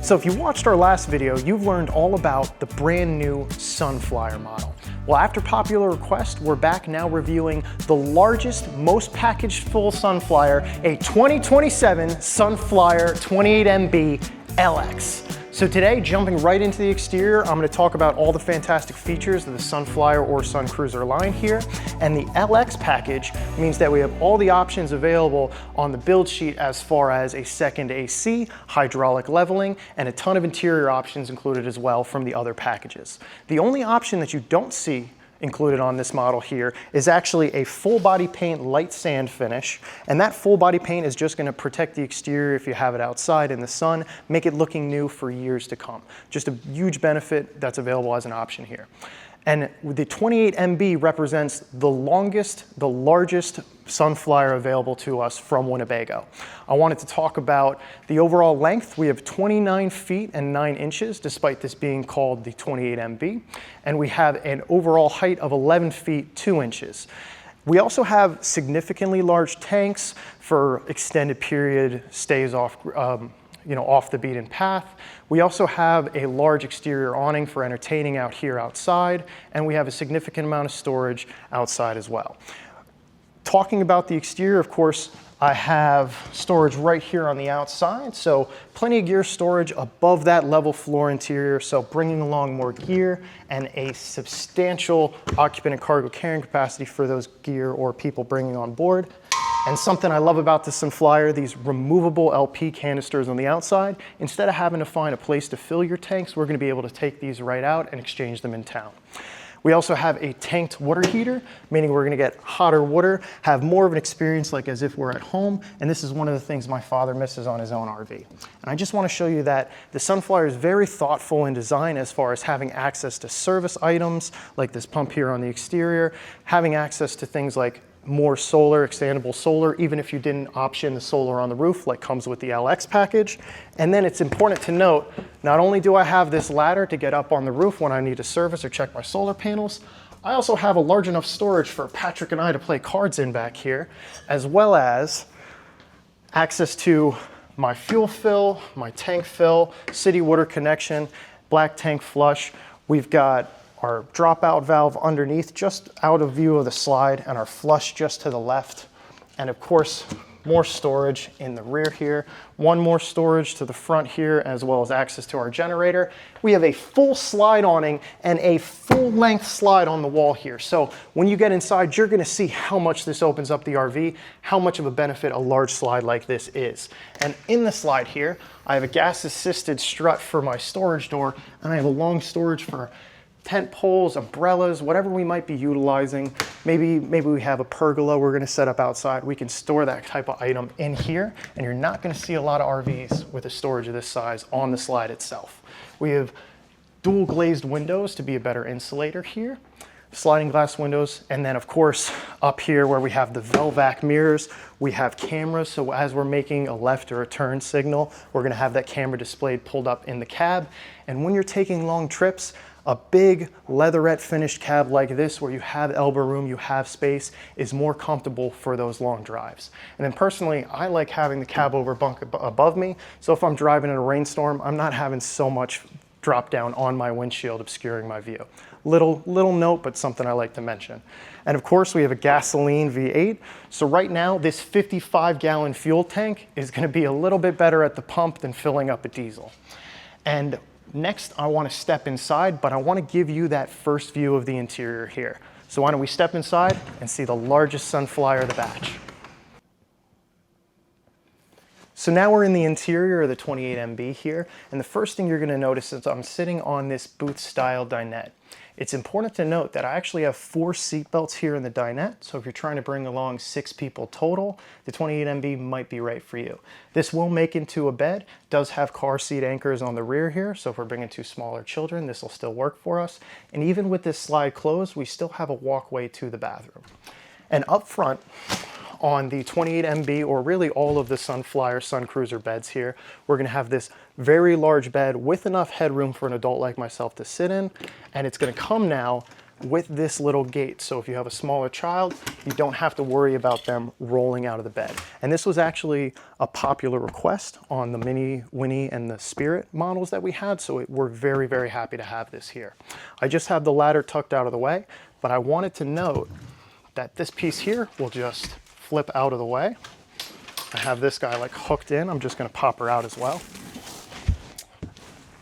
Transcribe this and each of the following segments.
So if you watched our last video, you've learned all about the brand new Sunflyer model. Well, after popular request, we're back now reviewing the largest, most packaged full Sunflyer, a 2027 Sunflyer 28MB LX. So today, jumping right into the exterior, I'm going to talk about all the fantastic features of the Sunflyer or Sun Cruiser line here. And the LX package means that we have all the options available on the build sheet as far as a second AC, hydraulic leveling, and a ton of interior options included as well from the other packages. The only option that you don't see included on this model here is actually a full body paint light sand finish, and that full body paint is just going to protect the exterior if you have it outside in the sun, make it looking new for years to come. Just a huge benefit that's available as an option here. And the 28MB represents the largest Sunflyer available to us from Winnebago. I wanted to talk about the overall length. We have 29 feet and 9 inches, despite this being called the 28MB. And we have an overall height of 11 feet 2 inches. We also have significantly large tanks for extended period stays off off the beaten path. We also have a large exterior awning for entertaining out here outside, and we have a significant amount of storage outside as well. Talking about the exterior, of course, I have storage right here on the outside, so plenty of gear storage above that level floor interior, so bringing along more gear and a substantial occupant and cargo carrying capacity for those gear or people bringing on board. And something I love about the Sunflyer, these removable LP canisters on the outside, instead of having to find a place to fill your tanks, we're going to be able to take these right out and exchange them in town. We also have a tanked water heater, meaning we're going to get hotter water, have more of an experience like as if we're at home, and this is one of the things my father misses on his own RV. And I just want to show you that the Sunflyer is very thoughtful in design as far as having access to service items like this pump here on the exterior, having access to things like more solar, expandable solar, even if you didn't option the solar on the roof like comes with the LX package. And then it's important to note, not only do I have this ladder to get up on the roof when I need to service or check my solar panels, I also have a large enough storage for Patrick and I to play cards in back here, as well as access to my fuel fill, my tank fill, city water connection, black tank flush. We've got our dropout valve underneath, just out of view of the slide, and our flush just to the left. And of course, more storage in the rear here, one more storage to the front here, as well as access to our generator. We have a full slide awning and a full length slide on the wall here. So when you get inside, you're gonna see how much this opens up the RV, how much of a benefit a large slide like this is. And in the slide here, I have a gas assisted strut for my storage door, and I have a long storage for tent poles, umbrellas, whatever we might be utilizing. Maybe we have a pergola we're going to set up outside. We can store that type of item in here, and you're not going to see a lot of RVs with a storage of this size on the slide itself. We have dual glazed windows to be a better insulator here, sliding glass windows, and then of course up here where we have the Velvac mirrors, we have cameras, so as we're making a left or a turn signal, we're going to have that camera displayed pulled up in the cab. And when you're taking long trips, a big leatherette finished cab like this, where you have elbow room, you have space, is more comfortable for those long drives. And then personally, I like having the cab over bunk above me, so if I'm driving in a rainstorm, I'm not having so much drop down on my windshield obscuring my view. Little note, but something I like to mention. And of course, we have a gasoline V8. So right now, this 55-gallon fuel tank is going to be a little bit better at the pump than filling up a diesel. And next, I want to step inside, but I want to give you that first view of the interior here. So why don't we step inside and see the largest Sunflyer of the batch. So now we're in the interior of the 28MB here, and the first thing you're going to notice is I'm sitting on this booth-style dinette. It's important to note that I actually have 4 seat belts here in the dinette, so if you're trying to bring along 6 people total, the 28MB might be right for you. This will make into a bed, does have car seat anchors on the rear here, so if we're bringing 2 smaller children, this will still work for us. And even with this slide closed, we still have a walkway to the bathroom. And up front, on the 28MB, or really all of the Sunflyer Sun Cruiser beds here, we're going to have this very large bed with enough headroom for an adult like myself to sit in, and it's going to come now with this little gate. So if you have a smaller child, you don't have to worry about them rolling out of the bed. And this was actually a popular request on the Mini, Winnie, and the Spirit models that we had. So we're very, very happy to have this here. I just have the ladder tucked out of the way, but I wanted to note that this piece here will just flip out of the way. I have this guy like hooked in. I'm just gonna pop her out as well.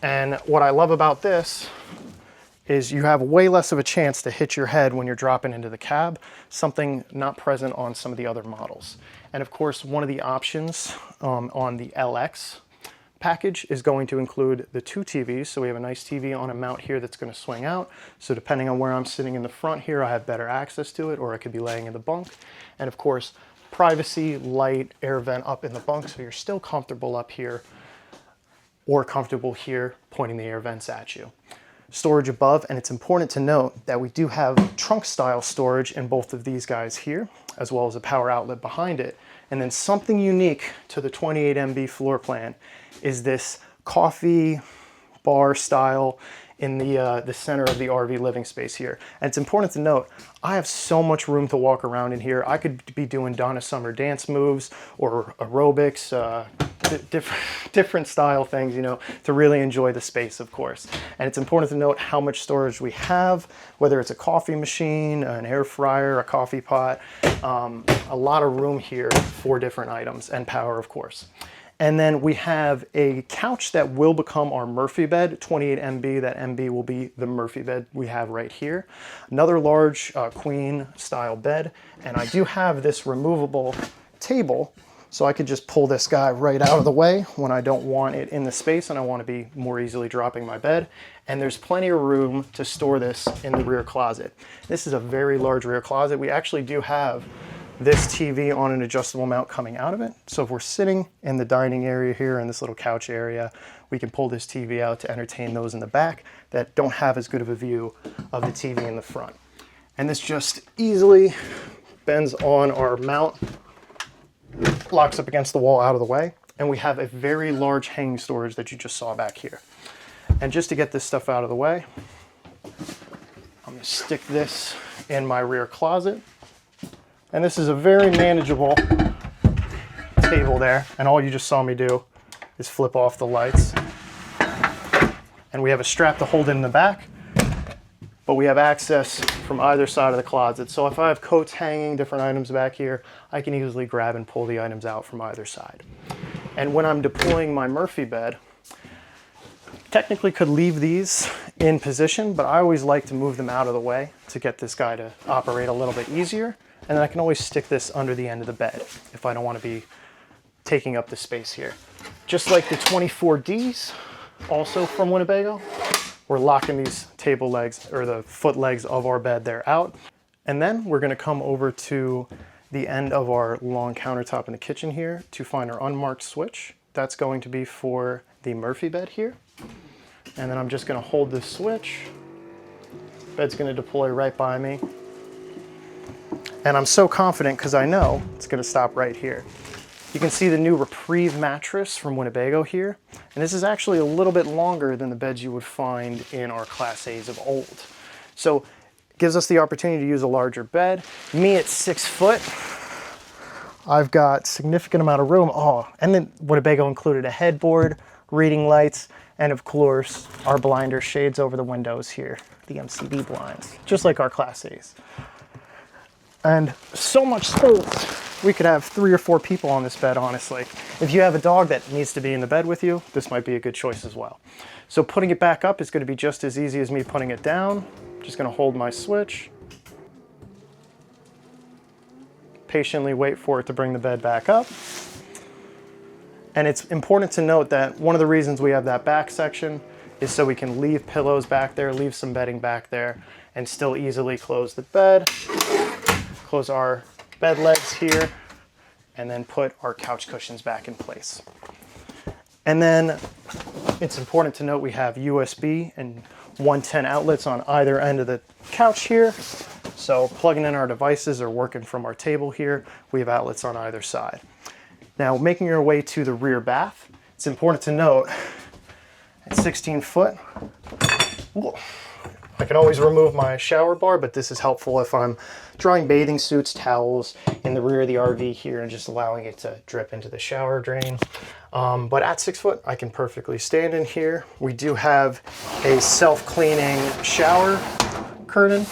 And what I love about this is you have way less of a chance to hit your head when you're dropping into the cab, something not present on some of the other models. And of course, one of the options on the LX package is going to include the 2 TVs. So we have a nice TV on a mount here that's going to swing out. So depending on where I'm sitting in the front here, I have better access to it, or I could be laying in the bunk. And of course, privacy, light, air vent up in the bunk, so you're still comfortable up here or comfortable here pointing the air vents at you. Storage above, and it's important to note that we do have trunk style storage in both of these guys here, as well as a power outlet behind it. And then something unique to the 28 MB floor plan is this coffee bar style in the center of the RV living space here. And it's important to note, I have so much room to walk around in here. I could be doing Donna Summer dance moves or aerobics, different style things, you know, to really enjoy the space, of course. And it's important to note how much storage we have, whether it's a coffee machine, an air fryer, a coffee pot, a lot of room here for different items, and power, of course. And then we have a couch that will become our Murphy bed, 28 MB. That MB will be the Murphy bed we have right here. Another large queen style bed. And I do have this removable table, so I could just pull this guy right out of the way when I don't want it in the space and I want to be more easily dropping my bed. And there's plenty of room to store this in the rear closet. This is a very large rear closet. We actually do have this TV on an adjustable mount coming out of it. So if we're sitting in the dining area here in this little couch area, we can pull this TV out to entertain those in the back that don't have as good of a view of the TV in the front. And this just easily bends on our mount, locks up against the wall out of the way, and we have a very large hanging storage that you just saw back here. And just to get this stuff out of the way, I'm gonna stick this in my rear closet. And this is a very manageable table there. And all you just saw me do is flip off the lights. And we have a strap to hold it in the back, but we have access from either side of the closet. So if I have coats hanging, different items back here, I can easily grab and pull the items out from either side. And when I'm deploying my Murphy bed, technically could leave these in position, but I always like to move them out of the way to get this guy to operate a little bit easier. And then I can always stick this under the end of the bed if I don't want to be taking up the space here. Just like the 24Ds, also from Winnebago, we're locking these table legs, or the foot legs of our bed there out. And then we're going to come over to the end of our long countertop in the kitchen here to find our unmarked switch. That's going to be for the Murphy bed here. And then I'm just going to hold this switch. Bed's going to deploy right by me. And I'm so confident because I know it's going to stop right here. You can see the new Reprieve mattress from Winnebago here. And this is actually a little bit longer than the beds you would find in our Class A's of old. So it gives us the opportunity to use a larger bed. Me at 6 foot, I've got significant amount of room. Oh, and then Winnebago included a headboard, reading lights, and of course, our blinder shades over the windows here, the MCB blinds, just like our Class A's. And so much space, we could have 3 or 4 people on this bed, honestly. If you have a dog that needs to be in the bed with you, this might be a good choice as well. So putting it back up is going to be just as easy as me putting it down. Just going to hold my switch. Patiently wait for it to bring the bed back up. And it's important to note that one of the reasons we have that back section is so we can leave pillows back there, leave some bedding back there, and still easily close the bed. Close our bed legs here, and then put our couch cushions back in place. And then it's important to note we have USB and 110 outlets on either end of the couch here. So plugging in our devices or working from our table here, we have outlets on either side. Now, making your way to the rear bath, it's important to note at 16 foot, I can always remove my shower bar, but this is helpful if I'm drying bathing suits, towels in the rear of the RV here and just allowing it to drip into the shower drain. But at 6 foot, I can perfectly stand in here. We do have a self-cleaning shower curtain.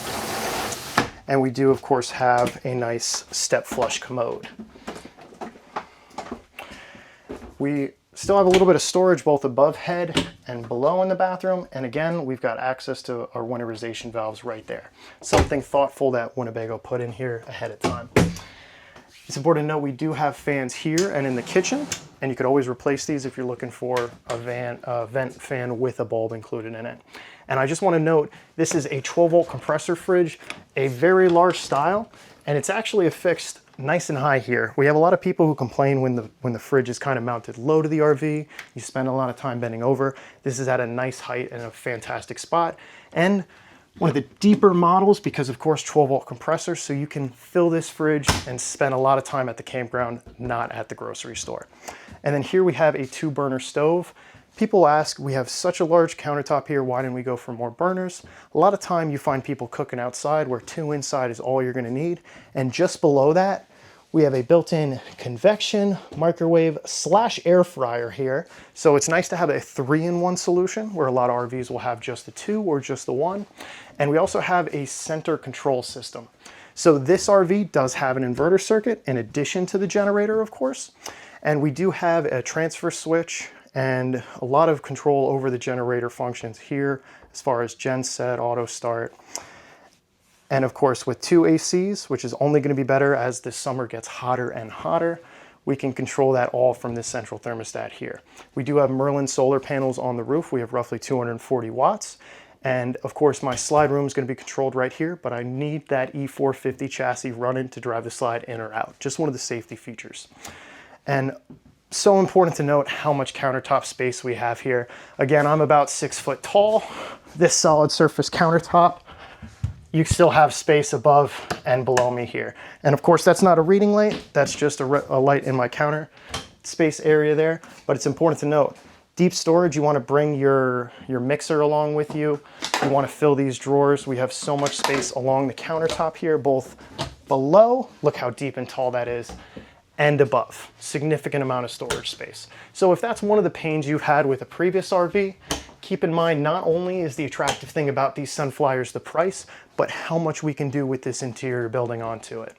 And we do, of course, have a nice step flush commode. We still have a little bit of storage both above head and below in the bathroom. And again, we've got access to our winterization valves right there. Something thoughtful that Winnebago put in here ahead of time. It's important to know we do have fans here and in the kitchen, and you could always replace these if you're looking for a vent fan with a bulb included in it. And I just want to note, this is a 12-volt compressor fridge, a very large style, and it's actually affixed nice and high here. We have a lot of people who complain when the fridge is kind of mounted low to the RV. You spend a lot of time bending over. This is at a nice height and a fantastic spot. And one of the deeper models because of course 12-volt compressor, so you can fill this fridge and spend a lot of time at the campground, not at the grocery store. And then here we have a 2-burner stove. People ask, we have such a large countertop here, why didn't we go for more burners? A lot of time you find people cooking outside where 2 inside is all you're gonna need. And just below that, we have a built-in convection microwave / air fryer here. So it's nice to have a 3-in-1 solution where a lot of RVs will have just the 2 or just the 1. And we also have a center control system. So this RV does have an inverter circuit in addition to the generator, of course. And we do have a transfer switch and a lot of control over the generator functions here as far as genset, auto start. And of course with 2 ACs, which is only gonna be better as this summer gets hotter and hotter, we can control that all from this central thermostat here. We do have Merlin solar panels on the roof. We have roughly 240 watts. And of course my slide room is gonna be controlled right here, but I need that E450 chassis running to drive the slide in or out. Just one of the safety features. And so important to note how much countertop space we have here. Again, I'm about 6 foot tall. This solid surface countertop, you still have space above and below me here. And of course, that's not a reading light. That's just a light in my counter space area there. But it's important to note, deep storage, you want to bring your mixer along with you. You want to fill these drawers. We have so much space along the countertop here, both below, look how deep and tall that is, and above. Significant amount of storage space. So if that's one of the pains you've had with a previous RV, keep in mind not only is the attractive thing about these Sunflyers the price, but how much we can do with this interior building onto it.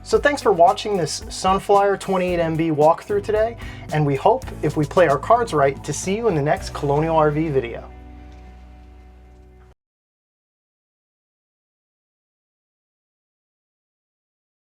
So thanks for watching this Sunflyer 28MB walkthrough today, and we hope, if we play our cards right, to see you in the next Colonial RV video.